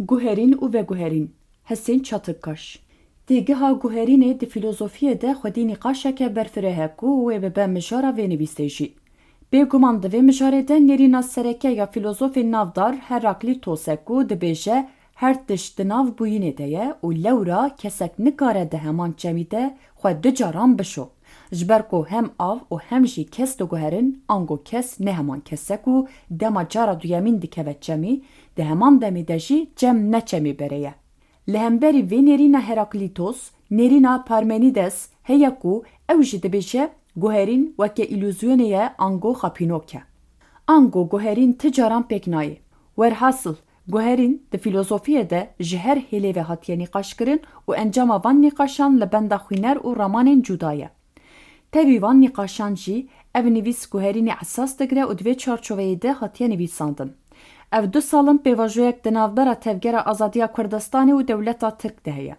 Guherîn û veguherîn Hesên Çatıkkaş Têgeha guherînê di filozofiyê de xwedî nîqaşeke berfireh e ku wê bibe mijara vê nivîsê jî. Bêguman di vê mijarê de nêrîna sereke ya filozofê navdar Heraklitos e ku dibêje her tişt di nav bûyînê de ye û lewra kesek nikare di heman çemî de xwe du caran bişo. Ji ber ku hem av û hem jî kes diguherin, ango kes ne heman kes e ku dema cara duyemîn dikeve çemî, di heman demê de jî cem ne çemî bere ye. Li hemberî vê nêrîna Heraklitos, nêrîna Parmenides heye ku ew jî dibêje guherîn weke îllüzyonê ye ango xapînok e. Ango guherîn ti caran pêk nayê. Werhasıl, guherîn di filozofiyê de ji her hêlê ve hatiye nîqaşkirin û encama van nîqaşan li benda xwîner û ramanên cuda ye. Tevî van nîqaşan jî ev nivîs guherînê esas digire û di vê çarçoveyê de hatiye nivîsandin. Ev 2 salin pêvajoyek di navbera Tevgera Azadiya Kurdistanê û dewleta Tirk de heye.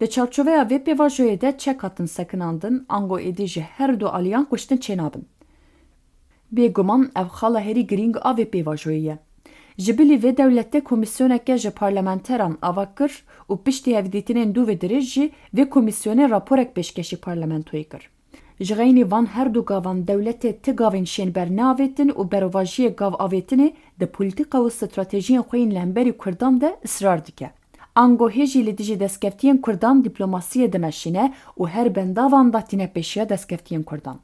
Di çarçoveya vê pêvajoyê de çek hatin sekinandin, ango êdî ji her du aliyan kuştin çênabin. Bêguman ev xala herî girîng a vê pêvajoyê ye. Ji bilî vê dewletê komîsyoneke ji parlamenteran ava kir û piştî hevdîtinên dû vê dirêj jî vê komîsyonê raporek pêşkêşî parlamentoyê kir. Ji xeynî van her du gavan dewletê ti gavên şênber neavêtin û berovajiyê gav avêtinê di polîtika û stratejiyên xwe yên li hemberî Kurdan de israr dike. Ango hêjî li dijî destkeftiyên Kurdan dîplomasiyê dimeşîne û her bendavan da tîne pêşiya destkeftiyên Kurdan.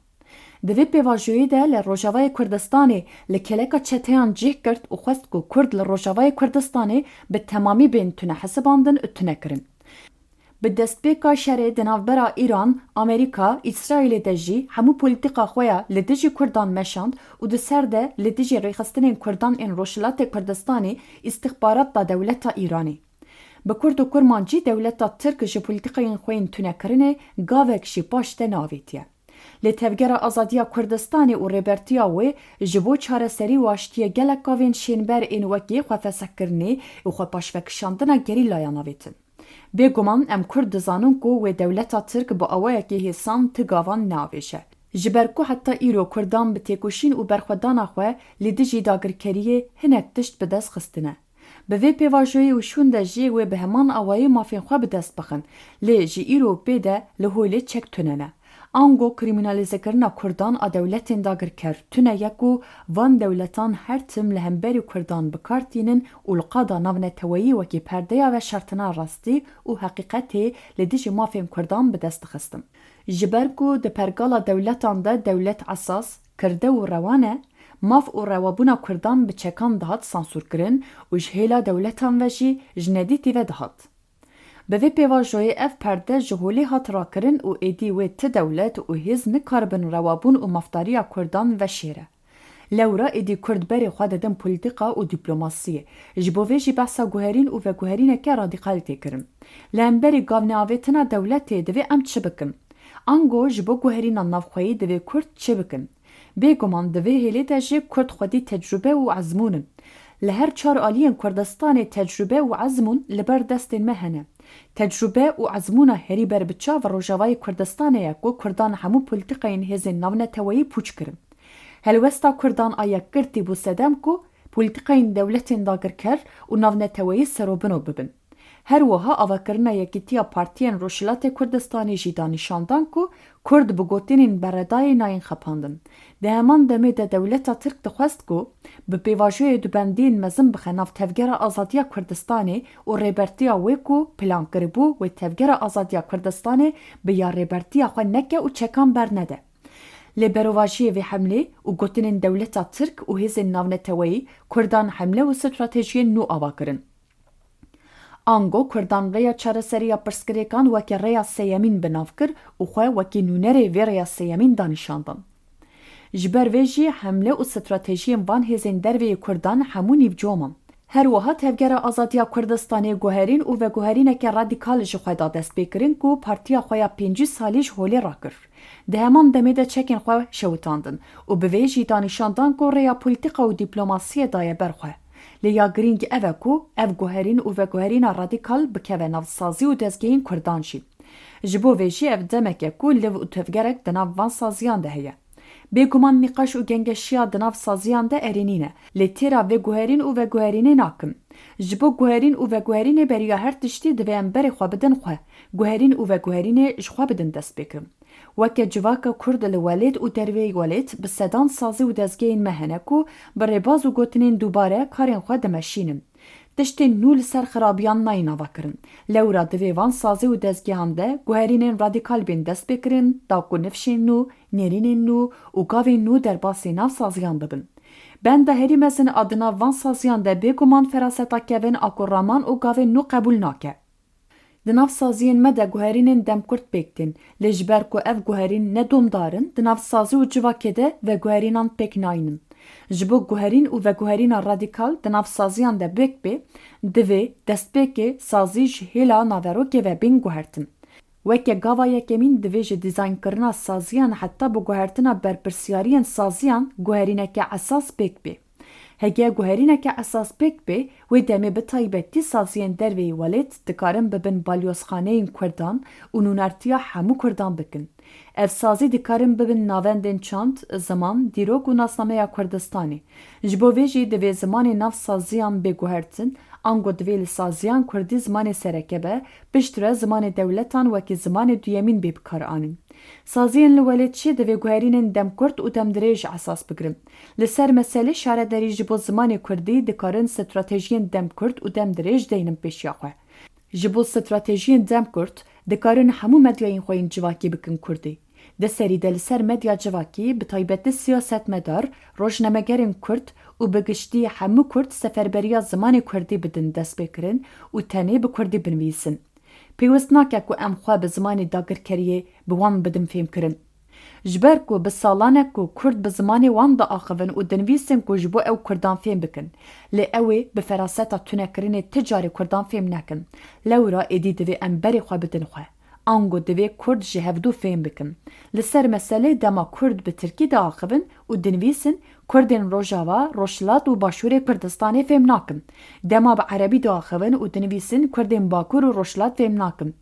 Di vê pêvajoyê de li Rojavayê Kurdistanê li keleka çeteyan cih kirt û xwest ku Kurd li Rojavayê Kurdistanê bi temamî bên tune hesibandin û tune kirin. Bi destpêka şerê di navbera Îran, Amerîka, İsraîlê de jî hemû polîtika xwe ya li dijî Kurdan meşand û di ser de li dijî rêxistinên Kurdan ên Rojhilatê Kurdistanê îstixbarat da dewleta Îranê. Bi Kurd û Kurman jî dewleta Tirk ji polîtikayên xwe yên tunekirinê gavek jî baş de neavêtiye. Li Tevgera Azadiya Kurdistanê û rêbertiya wê ji bo çareserî û aştiya gelek gavên şênber ên wekî xwefesekkirinê û xwepaşvekişandina gerîlayan avêtin. Bêguman em Kurd dizanin ku wê dewleta Tirk bi awayekî hêsan ti gavan neavêje. Ji ber ku heta îro Kurdan bi têkoşîn û berxwedana xwe li dijî dagirkeriyê hinek tişt bi dest xistine. Bi vê pêvajoyê û şûn de jî wê bi heman awayî mafên xwe bi dest bixin, lê ji îro pê de li holê çek tunene. Ango kriminalîzekirina Kurdan a dewletên dagirker tune ye ku van dewletan her tim li hemberî Kurdan bikartînin û li qada navneteweyî wekî perdeya ve şartina rastî û heqîqetê li dijî mafên Kurdan bi dest dixistin. Ji ber ku di pergala dewletan de dewlet esas, kirde û rewan e, maf û rewabûna Kurdan bi çekan dihat sansûrkirin û ji hêla dewletan ve jî ji nedîtî ve dihat. Bi vê pêvajoyê ev perde ji holê hat rakirin û êdî wê ti dewlet û hêz nikaribin rewabûn û mafdariya Kurdan veşêre. Lewra êdî Kurd berê xwe didin polîtika û dîplomasiyê. Ji bo vê jî behsa guherîn û veguherîneke radîkal tê kirin. Li hemberî gavneavêtina dewletê divê em çi bikin? Ango ji bo guherîna navxweyî divê Kurd çi bikin? Bêguman di vê hêlê de jî Kurd xwedî tecrübe û ezmûnin. Li her çar aliyên Kurdistanê tecrübe û ezmûn li ber destên me hene. Tecrübe û ezmûna herî ber bi çav Rojavayê Kurdistanê ye ku Kurdan hemû polîtikayên hêzên navneteweyî pûç kirin. Helwesta Kurdan a yekgirtî bû sedem ku polîtikayên dewletên dagirker û navneteweyî serobino bibin. Her wiha avakirina yekîtiya partiyên Rojhilatê Kurdistanê jî danîşandan ku Kurd bi gotinên beredayê nayên xepandin. Di heman demê de dewleta Tirk dixwest ku bi pêvajoyê du bendiyên mezin bixe nav Tevgera Azadiya Kurdistanê û rêbertiya wê ku plan kiribû wê Tevgera Azadiya Kurdistanê bi ya rêbertiya xwe neke û çekan bernede. Lê berovajiyê vê hemlê û gotinên dewleta Tirk û hêzên navneteweyî Kurdan hemle û stratejiyên nû ava kirin. Ango Kurdan rêya çareseriya pirsgirêkan weke rêya sêyemîn binav kir û xwe wekî nûnerê vê rêya sêyemîn danîşandin. Ji ber vê jî hemle û stratejiyên van hêzên derveyê Kurdan hemû nîvcoman. Her wiha Tevgera Azadiya Kurdistanê guherîn û veguherîneke radîkal ji xwe da destpêkirin ku partiya xwe ya 5 salî ji holê rakir. Di heman demê de çekên xwe şewitandin û bi vê jî danîşandan ku rêya polîtika û dîplomasiyê daye ber xwe. Lê ya girîng ev e ku ev guherîn û veguherîna radîkal bikeve navsazî û dezgehên Kurdan jî. Ji bo vê jî ev demek e ku liv û tevgerek di nav van saziyan de heye. بێگومان نیقاش û gengeşiya di nav saziyan de erênîne lê têra veguherîn û veguherînê nakim. Ji bo guherîn û veguherînê beriya her tiştî divê em berê xwe bidin xwe. Guherîn û veguherînê ji xwe bidin destpêkirin. Weke civaka Kurd li welêt û derveyê welêt bi sedan sazî û dezgehên me hene ku bi rêbaz û gotinên dubare karên xwe dimeşînin. Tiştên nû li ser xirabiyan nayê navakirin. Lewra divê van sazî û dezgehan de guherînên radîkal bên destpêkirin, da ku nifşên nû, nêrînên nû û gavên nû derbasê nav saziyan bibin. Ben de herî mezin adına van saziyan de bêguman feraseta kevin a ku raman û gavên nû qebûl nake. Di nav saziyên me de guherînên demkurt pêk tên, lê ji ber ku ev guherîn ne domdarin, di nav sazî û civakê de veguherînan pêk nayînin. Ji bo guherîn û veguherîna radîkal di nav saziyan de bêk bê, divê destpêkê sazî ji hêla naverokê ve bên guhertin. Weke gava yekemîn divê ji dîzaynkirina saziyan heta bi guhertina berpirsyariyên saziyan guherîneke esas pêk bê. Hege guherîneke esas pêk bê, wê demê bi taybetî saziyên derveyê welêt dikarin bibin balyozxaneyên Kurdan û nûnertiya hemû Kurdan bikin. Ev sazî dikarin bibin navendên çand, ziman, dîrok û nasnameya Kurdistanê. Ji bo vê jî divê zimanê nav saziyan bêguhertin, ango divê li saziyan Kurdî zimanê serekebe, piştre zimanê dewletan wekî zimanê duyemîn bê bikar anin. Saziyên li welêt jî divê guherînên demkurt û demdirê ji esas bigirin. Li ser meselê şarederî ji bo zimanê Kurdî dikarin stratejiyên demkurt û demdirê ji deynin pêşiya xwe. Ji bo stratejiyên demkurt dikarin hemû medyayên xwe yên civakî bikin Kurdî. De serî de li ser medya civakî bi taybetî siyasetmedar, rojnamegerên Kurd û bi giştî hemû Kurd seferberiya zimanê Kurdî bidin destpêkirin û tenê bi Kurdî binivîsin. Pêwîst nake ku em xwe bi zimanê dagirkeriyê bi wan bidin fêmkirin. Ji ber ku bi salan e ku Kurd bi zimanê wan diaxivin û dinivîsin ku ji bo ew Kurdan fêm bikin. Lê ew ê bi feraseta tunekirinê ti carê Kurdan fêm nekin. Lewra êdî divê em berê xwe bidin xwe. Ango divê Kurd ji hevdû fêm bikin. Li ser meselê dema Kurd bi Tirkî diaxivin û dinivîsin Kurdên Rojava, Rojhilat û Başûrê Kurdistanê fêm nakin. Dema bi Erebî diaxivin û dinivîsin Kurdên Bakur û Rojhilat fêm nakin.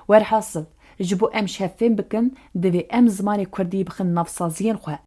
Werhasıl, ji bo em ji hev fêm bikin, divê em zimanê Kurdî bixin navsaziyên xwe.